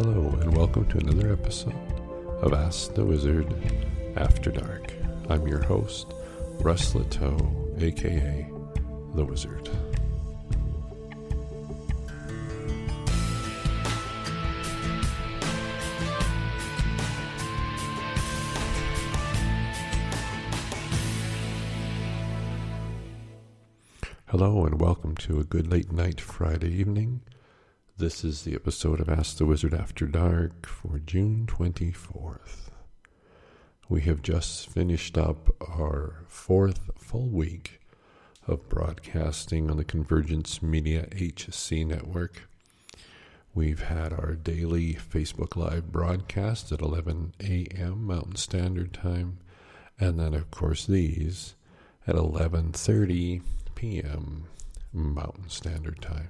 Hello and welcome to another episode of Ask the Wizard After Dark. I'm your host, Russ Leteau, aka The Wizard. Hello and welcome to a good late night Friday evening. This is the episode of Ask the Wizard After Dark for June 24th. We have just finished up our fourth full week of broadcasting on the Convergence Media HC network. We've had our daily Facebook Live broadcast at 11 a.m. Mountain Standard Time, and then of course these at 11:30 p.m. Mountain Standard Time.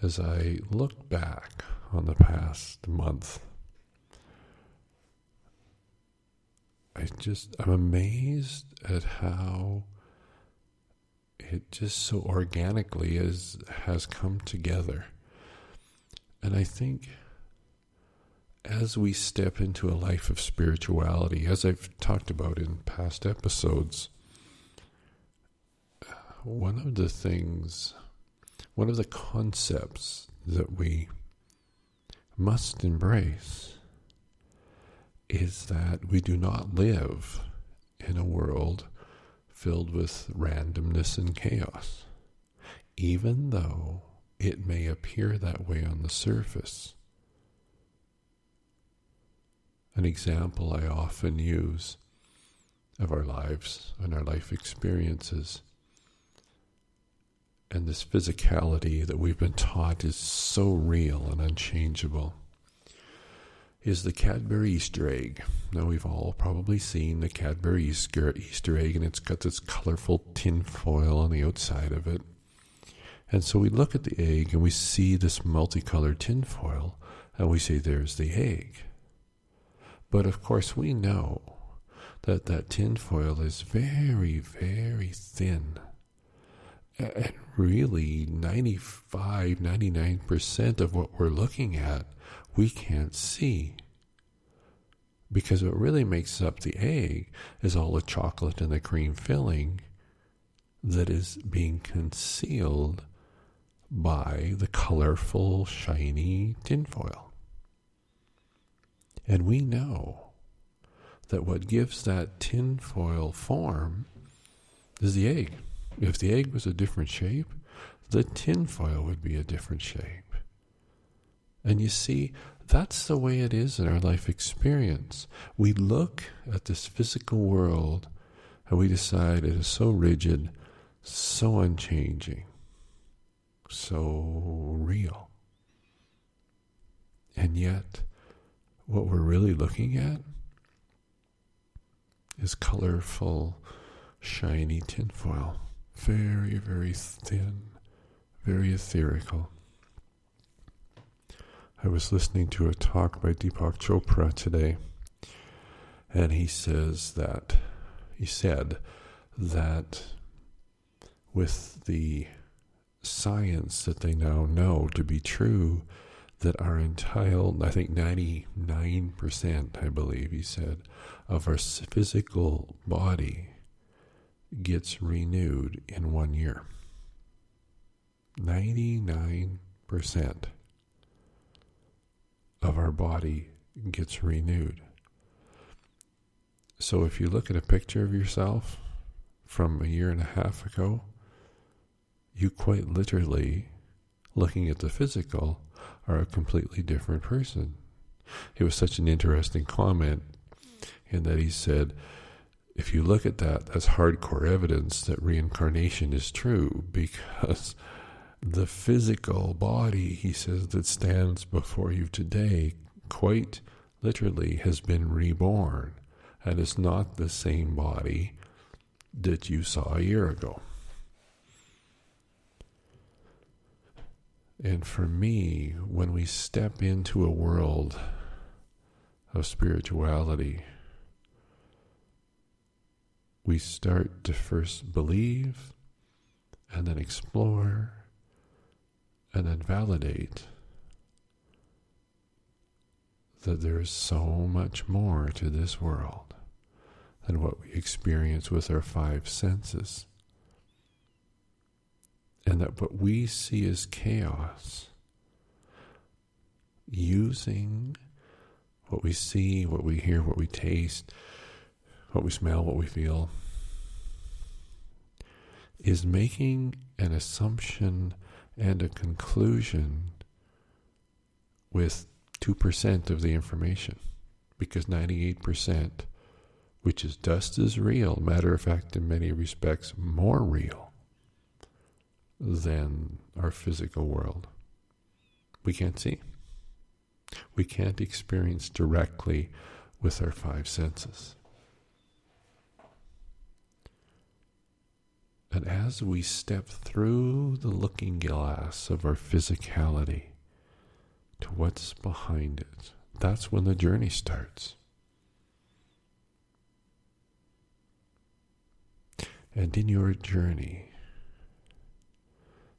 As I look back on the past month, I'm amazed at how it just so organically has come together. And I think as we step into a life of spirituality, as I've talked about in past episodes, one of the concepts that we must embrace is that we do not live in a world filled with randomness and chaos, even though it may appear that way on the surface. An example I often use of our lives and our life experiences, and this physicality that we've been taught is so real and unchangeable, is the Cadbury Easter egg. Now, we've all probably seen the Cadbury Easter egg, and it's got this colorful tin foil on the outside of it. And so we look at the egg and we see this multicolored tin foil, and we say, there's the egg. But of course we know that that tin foil is very, very thin. And really 99% of what we're looking at, we can't see. Because what really makes up the egg is all the chocolate and the cream filling that is being concealed by the colorful, shiny tinfoil. And we know that what gives that tinfoil form is the egg. If the egg was a different shape, the tinfoil would be a different shape. And you see, that's the way it is in our life experience. We look at this physical world and we decide it is so rigid, so unchanging, so real. And yet, what we're really looking at is colorful, shiny tinfoil. Very, very thin, very etherical. I was listening to a talk by Deepak Chopra today, and he said that with the science that they now know to be true, that our entire, I think 99%, I believe he said, of our physical body gets renewed in 1 year. 99% of our body gets renewed. So if you look at a picture of yourself from a year and a half ago, you quite literally, looking at the physical, are a completely different person. It was such an interesting comment in that he said, if you look at that, that's hardcore evidence that reincarnation is true, because the physical body, he says, that stands before you today quite literally has been reborn, and it's not the same body that you saw a year ago. And for me, when we step into a world of spirituality, we start to first believe, and then explore, and then validate that there is so much more to this world than what we experience with our five senses. And that what we see as chaos, using what we see, what we hear, what we taste, what we smell, what we feel, is making an assumption and a conclusion with 2% of the information. Because 98%, which is just as real, matter of fact, in many respects, more real than our physical world, we can't see. We can't experience directly with our five senses. And as we step through the looking glass of our physicality to what's behind it, that's when the journey starts. And in your journey,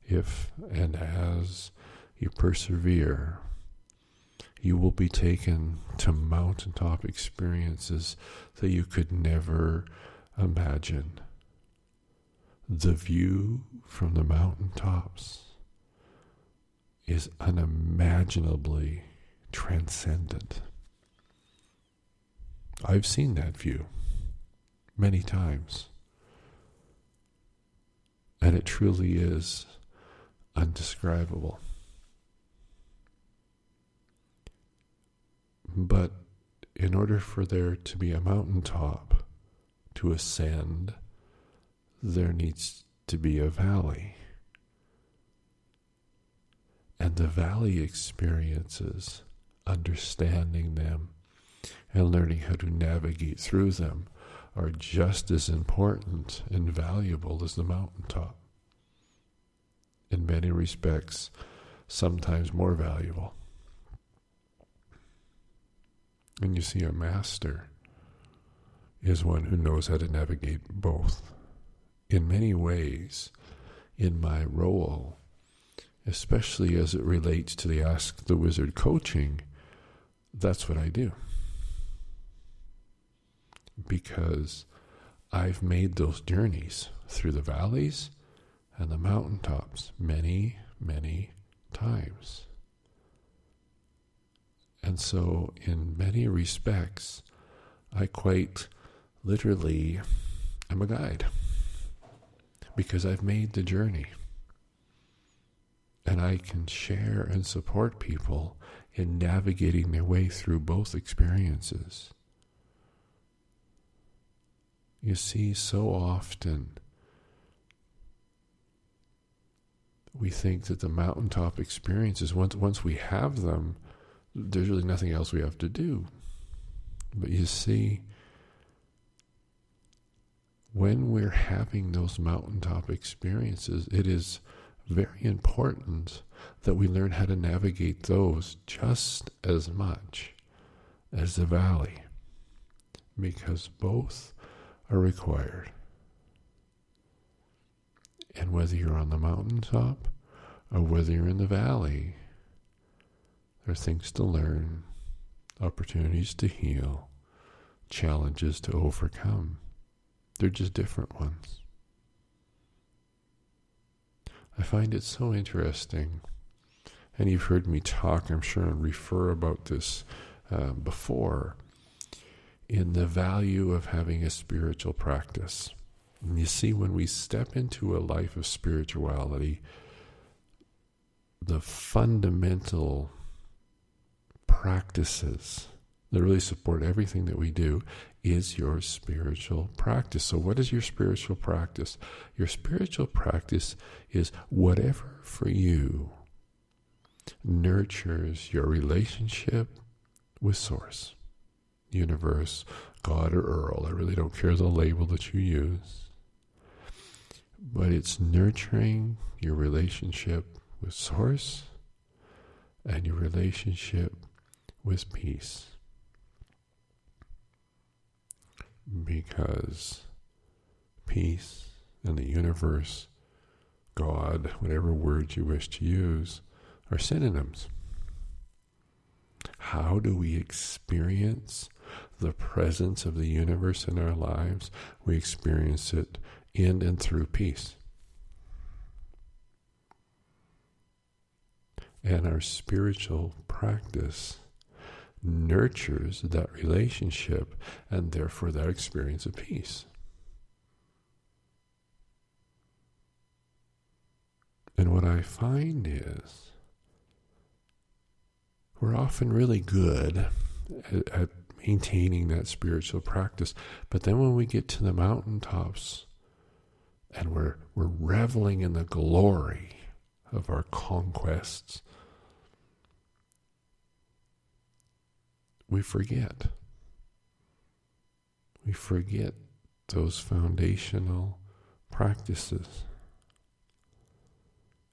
if and as you persevere, you will be taken to mountaintop experiences that you could never imagine. The view from the mountaintops is unimaginably transcendent. I've seen that view many times, and it truly is undescribable. But in order for there to be a mountaintop to ascend, there needs to be a valley. And the valley experiences, understanding them and learning how to navigate through them, are just as important and valuable as the mountaintop. In many respects, sometimes more valuable. And you see, a master is one who knows how to navigate both. In many ways, in my role, especially as it relates to the Ask the Wizard coaching, that's what I do. Because I've made those journeys through the valleys and the mountaintops many, many times. And so, in many respects, I quite literally am a guide. Because I've made the journey. And I can share and support people in navigating their way through both experiences. You see, so often we think that the mountaintop experiences, once we have them, there's really nothing else we have to do. But you see, when we're having those mountaintop experiences, it is very important that we learn how to navigate those just as much as the valley, because both are required. And whether you're on the mountaintop or whether you're in the valley, there are things to learn, opportunities to heal, challenges to overcome. They're just different ones. I find it so interesting, and you've heard me talk, I'm sure, and refer about this before, in the value of having a spiritual practice. And you see, when we step into a life of spirituality, the fundamental practices that really support everything that we do is your spiritual practice. So what is your spiritual practice? Your spiritual practice is whatever for you nurtures your relationship with Source, Universe, God, or Earl. I really don't care the label that you use. But it's nurturing your relationship with Source and your relationship with peace. Because peace and the universe, God, whatever words you wish to use, are synonyms. How do we experience the presence of the universe in our lives? We experience it in and through peace. And our spiritual practice nurtures that relationship and therefore that experience of peace. And what I find is we're often really good at maintaining that spiritual practice, but then when we get to the mountaintops and we're reveling in the glory of our conquests, we forget. We forget those foundational practices.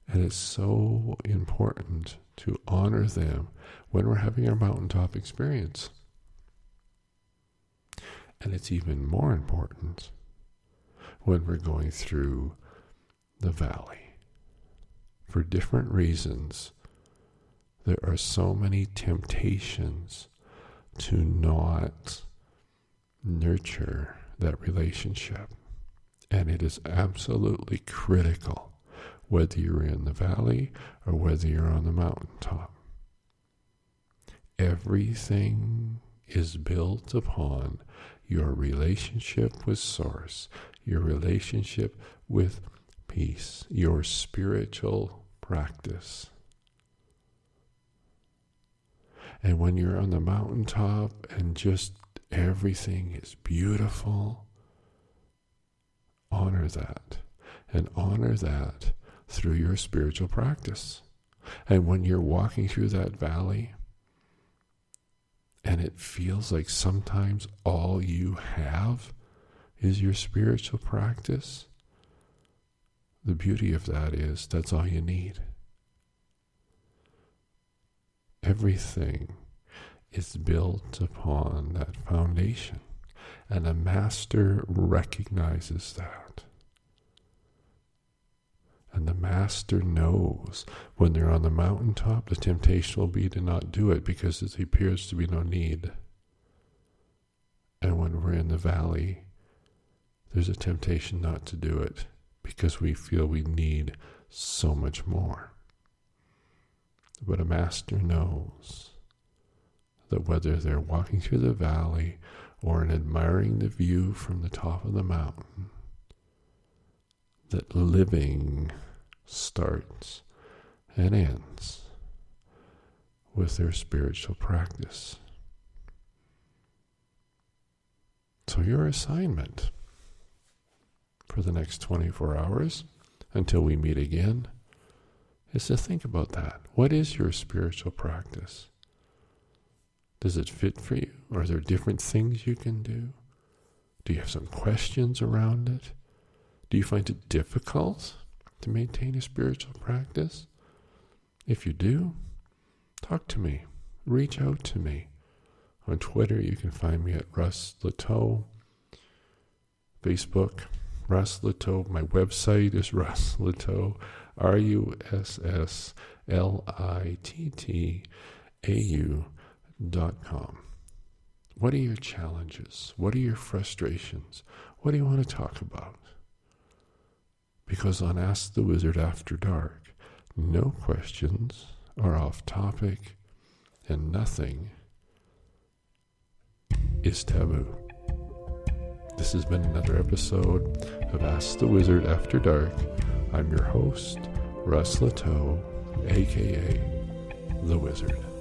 And it's so important to honor them when we're having our mountaintop experience. And it's even more important when we're going through the valley. For different reasons, there are so many temptations to not nurture that relationship. And it is absolutely critical, whether you're in the valley or whether you're on the mountaintop. Everything is built upon your relationship with Source, your relationship with peace, your spiritual practice. And when you're on the mountaintop and just everything is beautiful, honor that. And honor that through your spiritual practice. And when you're walking through that valley and it feels like sometimes all you have is your spiritual practice, the beauty of that is that's all you need. Everything is built upon that foundation, and a master recognizes that. And the master knows when they're on the mountaintop, the temptation will be to not do it because there appears to be no need. And when we're in the valley, there's a temptation not to do it because we feel we need so much more. But a master knows that whether they're walking through the valley or in admiring the view from the top of the mountain, that living starts and ends with their spiritual practice. So your assignment for the next 24 hours until we meet again is to think about that. What is your spiritual practice? Does it fit for you? Are there different things you can do? Do you have some questions around it? Do you find it difficult to maintain a spiritual practice? If you do, talk to me. Reach out to me. On Twitter, you can find me at Russ Liteau. Facebook, Russ Liteau. My website is Russ Liteau, RussLittau.com. What are your challenges? What are your frustrations? What do you want to talk about? Because on Ask the Wizard After Dark, no questions are off topic and nothing is taboo. This has been another episode of Ask the Wizard After Dark. I'm your host, Russ Liteau, aka The Wizard.